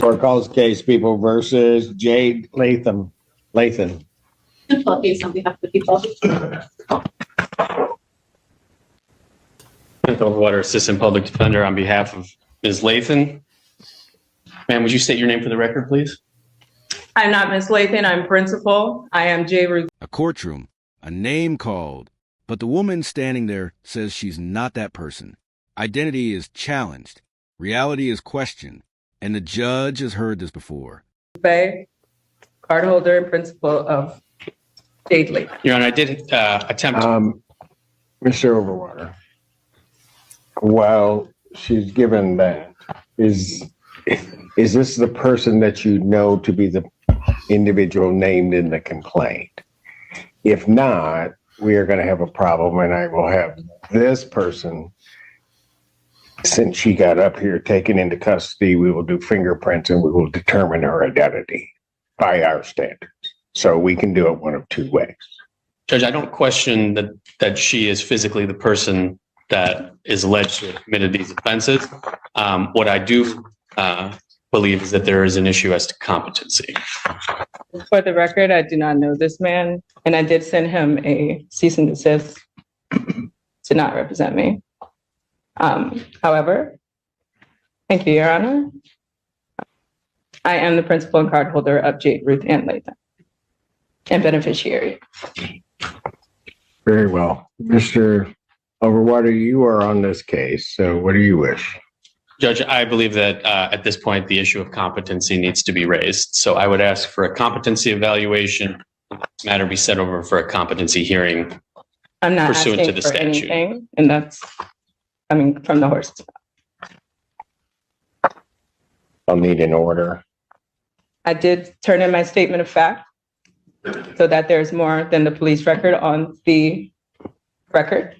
Court calls case People versus Jade Lean. Case on behalf of the people. Overwater Assistant Public Defender on behalf of Ms. Lathan. Ma'am, would you state your name for the record, please? I'm not Ms. Lathan, I'm principal. I am Jade Lean. A courtroom, a name called, but the woman standing there says she's not that person. Identity is challenged, reality is questioned, and the judge has heard this before. Bay, card holder and principal of Jade Lean. Your Honor, I did attempt. Mr. Overwater, while she's given that, is this the person that you know to be the individual named in the complaint? If not, we are going to have a problem, and I will have this person, since she got up here, taken into custody. We will do fingerprints and we will determine her identity by our standards. So we can do it one of two ways. Judge, I don't question that she is physically the person that is alleged to have committed these offenses. What I do believe is that there is an issue as to competency. For the record, I do not know this man, and I did send him a cease and desist to not represent me. However, thank you, Your Honor. I am the principal and card holder of Jade Ruth Ann Lathan and beneficiary. Very well. Mr. Overwater, you are on this case, so what do you wish? Judge, I believe that at this point, the issue of competency needs to be raised. So I would ask for a competency evaluation. This matter be set over for a competency hearing. I'm not pursuant asking to the for statute. anything, and that's coming from the horse's mouth. I'll need an order. I did turn in my statement of fact so that there's more than the police record on the record.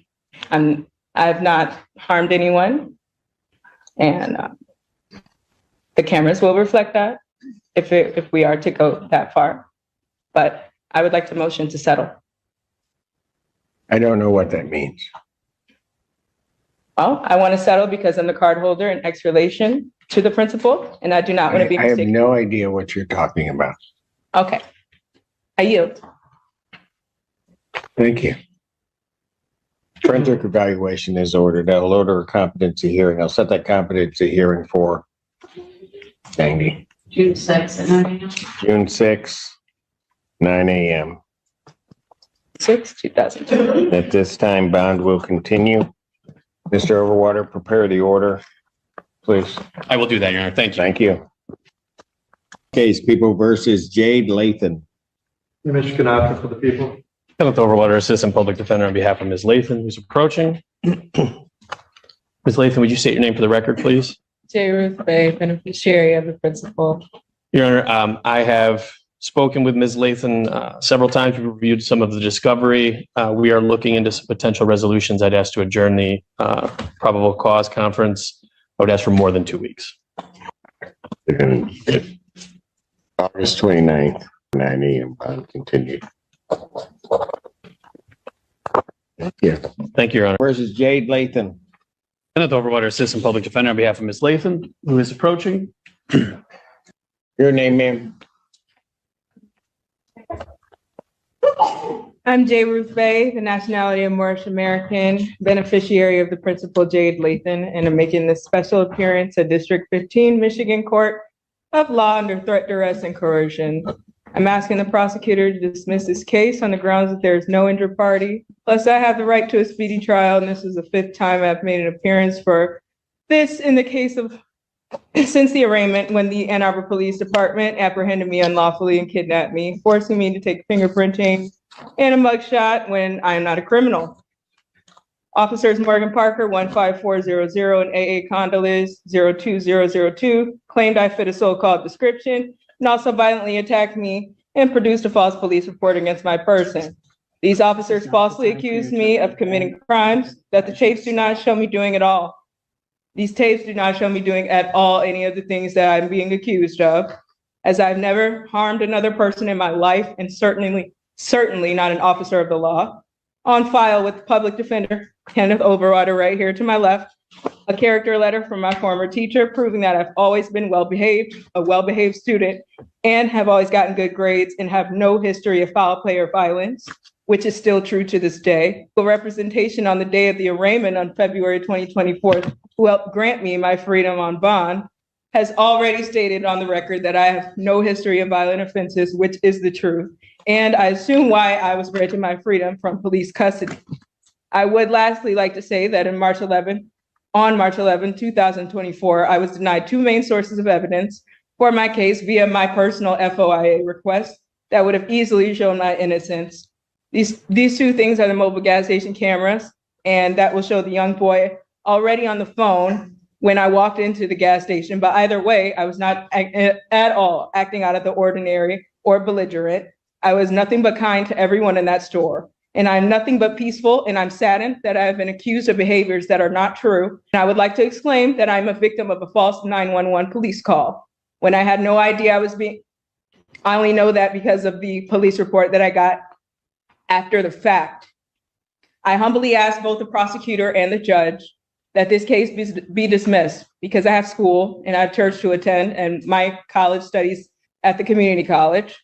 I have not harmed anyone, and the cameras will reflect that if we are to go that far. But I would like to motion to settle. I don't know what that means. Well, I want to settle because I'm the card holder in X relation to the principal, and I do not want to be I have mistaken. no idea what you're talking about. Okay. I yield. Thank you. Forensic evaluation is ordered. I'll order a competency hearing. I'll set that competency hearing for June 6th at 9 a.m. June 6th, 9 a.m. 6, 2020. At this time, bond will continue. Mr. Overwater, prepare the order, please. I will do that, Your Honor. Thank you. Thank you. Case People versus Jade Lean. Image Canatra for the people. Kenneth Overwater, Assistant Public Defender on behalf of Ms. Lathan, who's approaching. Ms. Lathan, would you state your name for the record, please? Jade Ruth Bay, beneficiary of the principal. Your Honor, I have spoken with Ms. Lathan several times. We've reviewed some of the discovery. We are looking into some potential resolutions. I'd ask to adjourn the probable cause conference. I would ask for more than 2 weeks. August 29th, 9 a.m. Bond continued. Thank you. Thank you, Your Honor. Versus Jade Lean. Kenneth Overwater, Assistant Public Defender on behalf of Ms. Lathan, who is approaching. Your name, ma'am? I'm Jade Ruth Bay, the nationality of Moorish American, beneficiary of the principal Jade Lean, and I'm making this special appearance at District 15, Michigan Court of Law under threat, duress, and coercion. I'm asking the prosecutor to dismiss this case on the grounds that there is no injured party. Plus, I have the right to a speedy trial, and this is the 5th time I've made an appearance for this in the case of since the arraignment, when the Ann Arbor Police Department apprehended me unlawfully and kidnapped me, forcing me to take fingerprinting and a mugshot when I am not a criminal. Officers Morgan Parker 15400 and AA Condolis 02002 claimed I fit a so-called description and also violently attacked me and produced a false police report against my person. These officers falsely accused me of committing crimes that the tapes do not show me doing at all. These tapes do not show me doing at all any of the things that I'm being accused of, as I've never harmed another person in my life, and certainly not an officer of the law. On file with public defender Kenneth Overwater right here to my left, a character letter from my former teacher proving that I've always been a well-behaved student, and have always gotten good grades and have no history of foul play or violence, which is still true to this day. The representation on the day of the arraignment on February 2024, who helped grant me my freedom on bond, has already stated on the record that I have no history of violent offenses, which is the truth. And I assume why I was granted my freedom from police custody. I would lastly like to say that on March 11, 2024, I was denied two main sources of evidence for my case via my personal FOIA request that would have easily shown my innocence. These two things are the mobile gas station cameras, and that will show the young boy already on the phone when I walked into the gas station. But either way, I was not at all acting out of the ordinary or belligerent. I was nothing but kind to everyone in that store. And I'm nothing but peaceful, and I'm saddened that I have been accused of behaviors that are not true. And I would like to exclaim that I'm a victim of a false 911 police call when I had no idea I only know that because of the police report that I got after the fact. I humbly ask both the prosecutor and the judge that this case be dismissed because I have school and I have church to attend, and my college studies at the community college.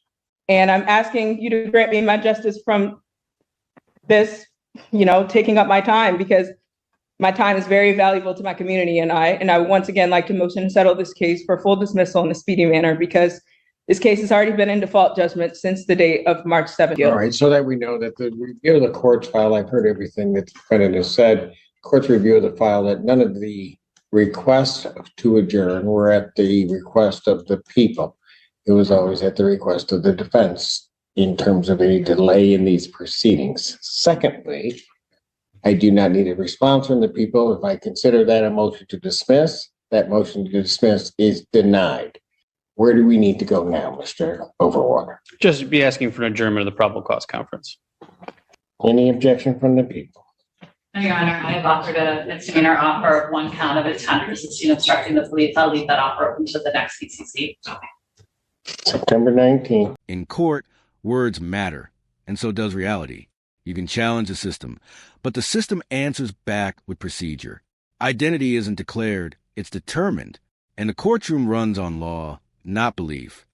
And I'm asking you to grant me my justice from this, taking up my time, because my time is very valuable to my community and I would once again like to motion to settle this case for full dismissal in a speedy manner, because this case has already been in default judgment since the date of March 7th. All right, so that we know that the review of the court's file, I've heard everything that the defendant has said. Court's review of the file, that none of the requests to adjourn were at the request of the people. It was always at the request of the defense in terms of any delay in these proceedings. Secondly, I do not need a response from the people. If I consider that a motion to dismiss, that motion to dismiss is denied. Where do we need to go now, Mr. Overwater? Just be asking for an adjournment of the probable cause conference. Any objection from the people? No, Your Honor, I have offered a misdemeanor offer of 1 count of attempt resisting obstructing the police. I'll leave that offer open to the next CCC. September 19th. In court, words matter, and so does reality. You can challenge the system, but the system answers back with procedure. Identity isn't declared, it's determined, and the courtroom runs on law, not belief.